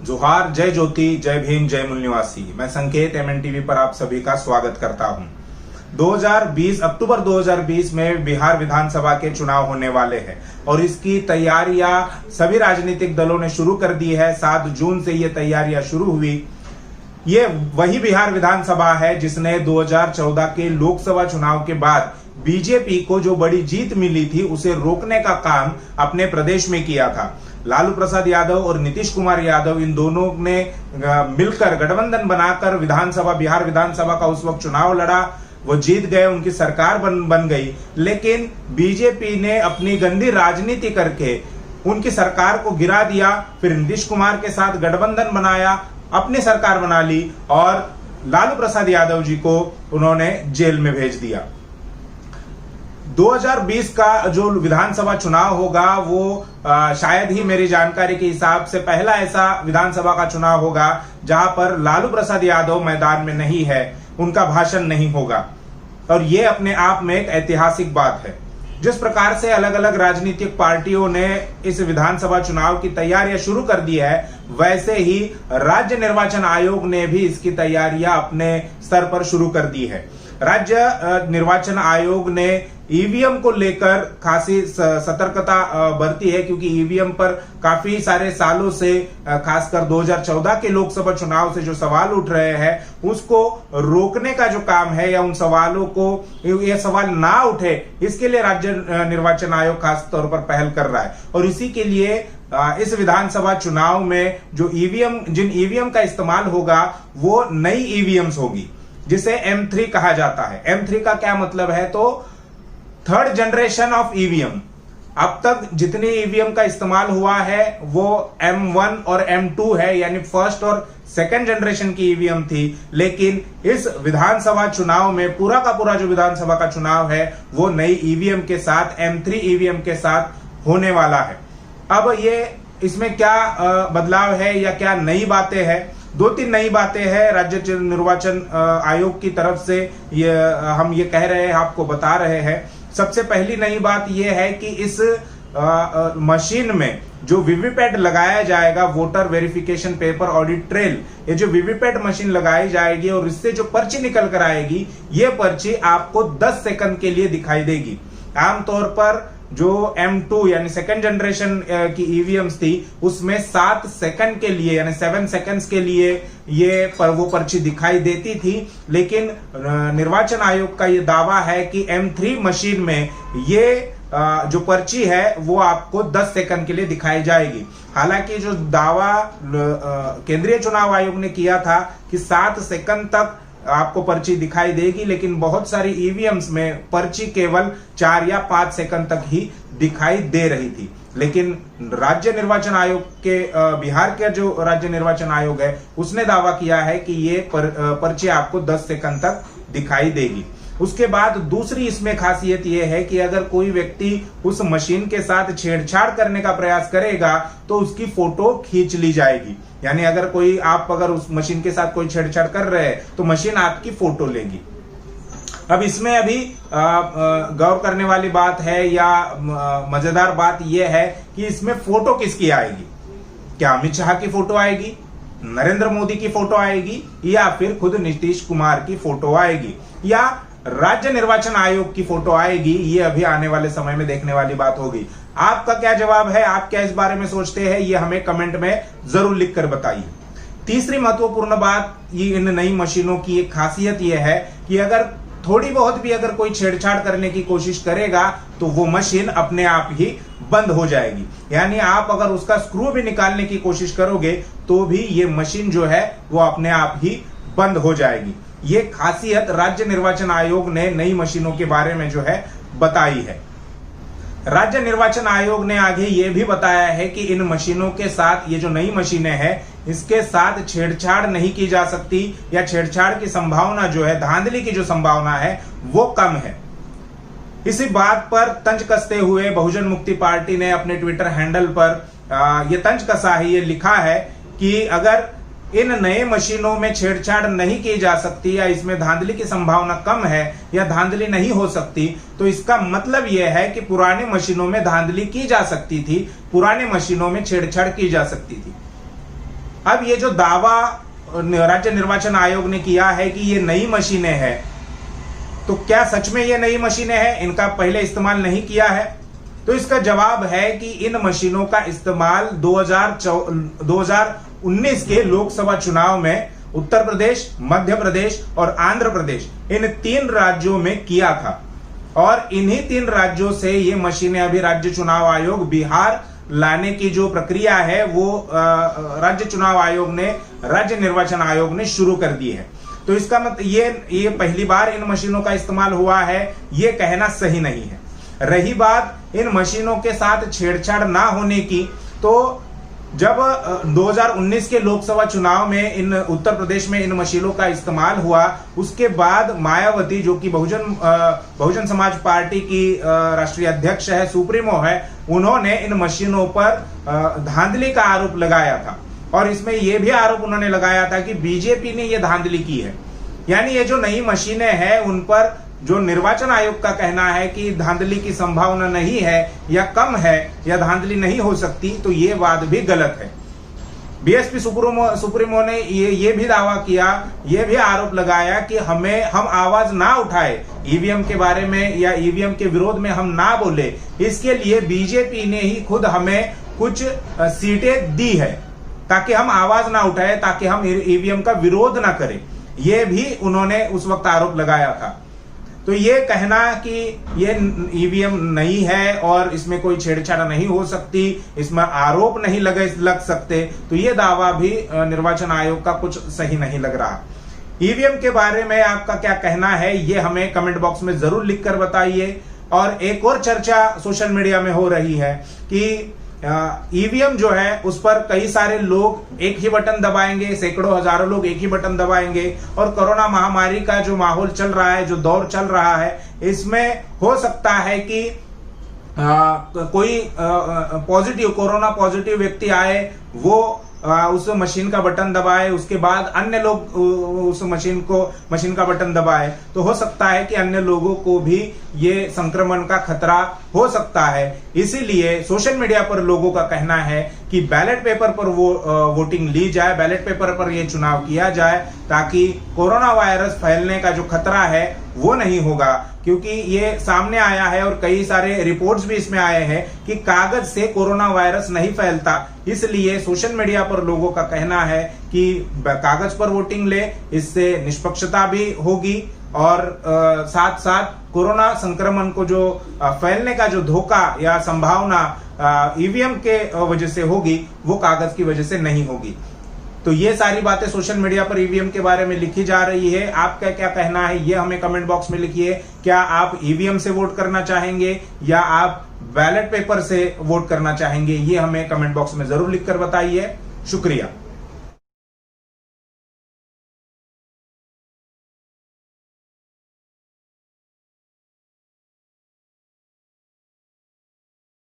जोहार, जय ज्योति, जय भीम, जय मूल निवासी। मैं संकेत MNTV पर आप सभी का स्वागत करता हूं। 2020 अक्टूबर 2020 में बिहार विधानसभा के चुनाव होने वाले हैं और इसकी तैयारियां सभी राजनीतिक दलों ने शुरू कर दी है। 7 जून से ये तैयारियां शुरू हुई। ये वही बिहार विधानसभा है जिसने 2014 के लोकसभा चुनाव के बाद बीजेपी को जो बड़ी जीत मिली थी उसे रोकने का काम अपने प्रदेश में किया था। लालू प्रसाद यादव और नीतीश कुमार यादव, इन दोनों ने मिलकर गठबंधन बनाकर बिहार विधानसभा का उस वक्त चुनाव लड़ा। वो जीत गए, उनकी सरकार बन गई। लेकिन बीजेपी ने अपनी गंदी राजनीति करके उनकी सरकार को गिरा दिया। फिर नीतीश कुमार के साथ गठबंधन बनाया, अपनी सरकार बना ली और लालू प्रसाद यादव जी को उन्होंने जेल में भेज दिया। 2020 का जो विधानसभा चुनाव होगा वो शायद ही मेरी जानकारी के हिसाब से पहला ऐसा विधानसभा का चुनाव होगा जहां पर लालू प्रसाद यादव मैदान में नहीं है, उनका भाषण नहीं होगा। और ये अपने आप में एक ऐतिहासिक बात है। जिस प्रकार से अलग अलग राजनीतिक पार्टियों ने इस विधानसभा चुनाव की तैयारियां शुरू कर दी है, वैसे ही राज्य निर्वाचन आयोग ने भी इसकी तैयारियां अपने स्तर पर शुरू कर दी है। राज्य निर्वाचन आयोग ने ईवीएम को लेकर खासी सतर्कता बरती है, क्योंकि ईवीएम पर काफी सारे सालों से, खासकर 2014 के लोकसभा चुनाव से जो सवाल उठ रहे हैं उसको रोकने का जो काम है या उन सवालों को, ये सवाल ना उठे, इसके लिए राज्य निर्वाचन आयोग खास तौर पर पहल कर रहा है। और इसी के लिए इस विधानसभा चुनाव में जो जिन ईवीएम का इस्तेमाल होगा वो नई ईवीएम्स होगी, जिसे M3 कहा जाता है। M3 का क्या मतलब है? तो थर्ड जनरेशन ऑफ ईवीएम। अब तक जितनी ईवीएम का इस्तेमाल हुआ है वो M1 और M2 है, यानी फर्स्ट और सेकंड जनरेशन की ईवीएम थी। लेकिन इस विधानसभा चुनाव में पूरा का पूरा जो विधानसभा का चुनाव है वो नई ईवीएम के साथ, M3 ईवीएम के साथ होने वाला है। अब ये इसमें क्या बदलाव है या क्या नई बातें हैं? 2-3 नई बातें हैं राज्य निर्वाचन आयोग की तरफ से, हम ये कह रहे हैं, आपको बता रहे हैं। सबसे पहली नई बात यह है कि इस मशीन में जो वीवीपैट लगाया जाएगा, voter verification paper audit trail, ये जो वीवीपैट मशीन लगाई जाएगी और इससे जो पर्ची निकल कर आएगी, ये पर्ची आपको 10 सेकंड के लिए दिखाई देगी। आमतौर पर जो M2 यानी सेकंड जनरेशन की ईवीएम्स थी उसमें 7 सेकंड के लिए यानी 7 सेकंड्स के लिए वो पर्ची दिखाई देती थी। लेकिन निर्वाचन आयोग का ये दावा है कि M3 मशीन में ये जो पर्ची है वो आपको 10 सेकंड के लिए दिखाई जाएगी। हालांकि जो दावा केंद्रीय चुनाव आयोग ने किया था कि 7 सेकंड तक आपको पर्ची दिखाई देगी, लेकिन बहुत सारी ईवीएम्स में पर्ची केवल 4 या 5 सेकंड तक ही दिखाई दे रही थी। लेकिन राज्य निर्वाचन आयोग के बिहार के जो राज्य निर्वाचन आयोग है उसने दावा किया है कि ये पर्ची आपको 10 सेकंड तक दिखाई देगी। उसके बाद दूसरी इसमें खासियत यह है कि अगर कोई व्यक्ति उस मशीन के साथ छेड़छाड़ करने का प्रयास करेगा तो उसकी फोटो खींच ली जाएगी। यानी अगर उस मशीन के साथ कोई छेड़छाड़ कर रहे हैं तो मशीन आपकी फोटो लेगी। अब इसमें अभी गौर करने वाली बात है या मजेदार बात यह है कि इसमें फोटो किसकी आएगी? क्या अमित शाह की फोटो आएगी, नरेंद्र मोदी की फोटो आएगी, या फिर खुद नीतीश कुमार की फोटो आएगी, या राज्य निर्वाचन आयोग की फोटो आएगी? ये अभी आने वाले समय में देखने वाली बात होगी। आपका क्या जवाब है? आप क्या इस बारे में सोचते हैं? ये हमें कमेंट में जरूर लिखकर बताइए। तीसरी महत्वपूर्ण बात ये इन नई मशीनों की एक खासियत यह है कि अगर थोड़ी बहुत भी अगर कोई छेड़छाड़ करने की कोशिश करेगा तो वो मशीन अपने आप ही बंद हो जाएगी। यानी आप अगर उसका स्क्रू भी निकालने की कोशिश करोगे तो भी ये मशीन जो है वो अपने आप ही बंद हो जाएगी। ये खासियत राज्य निर्वाचन आयोग ने नई मशीनों के बारे में जो है बताई है। राज्य निर्वाचन आयोग ने आगे ये भी बताया है कि इन मशीनों के साथ, ये जो नई मशीनें हैं, इसके साथ छेड़छाड़ नहीं की जा सकती या छेड़छाड़ की संभावना जो है, धांधली की जो संभावना है वो कम है। इसी बात पर तंज कसते हुए बहुजन मुक्ति पार्टी ने अपने ट्विटर हैंडल पर ये तंज कसा है, ये लिखा है कि अगर इन नए मशीनों में छेड़छाड़ नहीं की जा सकती या इसमें धांधली की संभावना कम है या धांधली नहीं हो सकती, तो इसका मतलब यह है कि पुराने मशीनों में धांधली की जा सकती थी, पुराने मशीनों में छेड़छाड़ की जा सकती थी। अब ये जो दावा राज्य निर्वाचन आयोग ने किया है कि ये नई मशीनें हैं, तो क्या सच में ये नई मशीनें हैं, इनका पहले इस्तेमाल नहीं किया है? तो इसका जवाब है कि इन मशीनों का इस्तेमाल 2019 के लोकसभा चुनाव में उत्तर प्रदेश, मध्य प्रदेश और आंध्र प्रदेश, इन 3 राज्यों में किया था। और इन्हीं 3 राज्यों से ये मशीनें अभी राज्य चुनाव आयोग बिहार लाने की जो प्रक्रिया है वो राज्य चुनाव आयोग ने, राज्य निर्वाचन आयोग ने शुरू कर दी है। तो इसका मतलब ये पहली बार इन मशीनों का इस्तेमाल हुआ है, ये कहना सही नहीं है। रही बात इन मशीनों के साथ छेड़छाड़ ना होने की, तो जब 2019 के लोकसभा चुनाव में इन उत्तर प्रदेश में इन मशीनों का इस्तेमाल हुआ, उसके बाद मायावती, जो कि बहुजन समाज पार्टी की राष्ट्रीय अध्यक्ष है, सुप्रीमो है, उन्होंने इन मशीनों पर धांधली का आरोप लगाया था। और इसमें यह भी आरोप उन्होंने लगाया था कि बीजेपी ने यह धांधली की है। यानी ये जो नई मशीनें हैं उन पर जो निर्वाचन आयोग का कहना है कि धांधली की संभावना नहीं है या कम है या धांधली नहीं हो सकती, तो ये वाद भी गलत है। बीएसपी सुप्रीमो ने ये भी दावा किया, ये भी आरोप लगाया कि हम आवाज ना उठाए ईवीएम के बारे में या ईवीएम के विरोध में हम ना बोले, इसके लिए बीजेपी ने ही खुद हमें कुछ सीटें दी है ताकि हम आवाज ना उठाए, ताकि हम ईवीएम का विरोध ना करें। ये भी उन्होंने उस वक्त आरोप लगाया था। तो ये कहना कि ये ईवीएम नहीं है और इसमें कोई छेड़छाड़ नहीं हो सकती, इसमें आरोप नहीं लग सकते, तो ये दावा भी निर्वाचन आयोग का कुछ सही नहीं लग रहा। ईवीएम के बारे में आपका क्या कहना है, ये हमें कमेंट बॉक्स में जरूर लिखकर बताइए। और एक और चर्चा सोशल मीडिया में हो रही है कि ईवीएम जो है उस पर कई सारे लोग एक ही बटन दबाएंगे, सैकड़ों हजारों लोग एक ही बटन दबाएंगे। और कोरोना महामारी का जो माहौल चल रहा है, जो दौर चल रहा है, इसमें हो सकता है कि कोई कोरोना पॉजिटिव व्यक्ति आए, वो उस मशीन का बटन दबाए, उसके बाद अन्य लोग उस मशीन का बटन दबाए, तो हो सकता है कि अन्य लोगों को भी ये संक्रमण का खतरा हो सकता है। इसीलिए सोशल मीडिया पर लोगों का कहना है कि बैलेट पेपर पर वोटिंग ली जाए, बैलेट पेपर पर यह चुनाव किया जाए, ताकि कोरोना वायरस फैलने का जो खतरा है वो नहीं होगा। क्योंकि ये सामने आया है और कई सारे रिपोर्ट्स भी इसमें आए हैं कि कागज से कोरोना वायरस नहीं फैलता। इसलिए सोशल मीडिया पर लोगों का कहना है कि कागज पर वोटिंग ले, इससे निष्पक्षता भी होगी और साथ साथ कोरोना संक्रमण को जो फैलने का जो धोखा या संभावना ईवीएम के वजह से होगी, वो कागज की वजह से नहीं होगी। तो ये सारी बातें सोशल मीडिया पर ईवीएम के बारे में लिखी जा रही है। आपका क्या कहना है, ये हमें कमेंट बॉक्स में लिखिए। क्या आप ईवीएम से वोट करना चाहेंगे या आप बैलेट पेपर से वोट करना चाहेंगे, ये हमें कमेंट बॉक्स में जरूर लिखकर बताइए। शुक्रिया।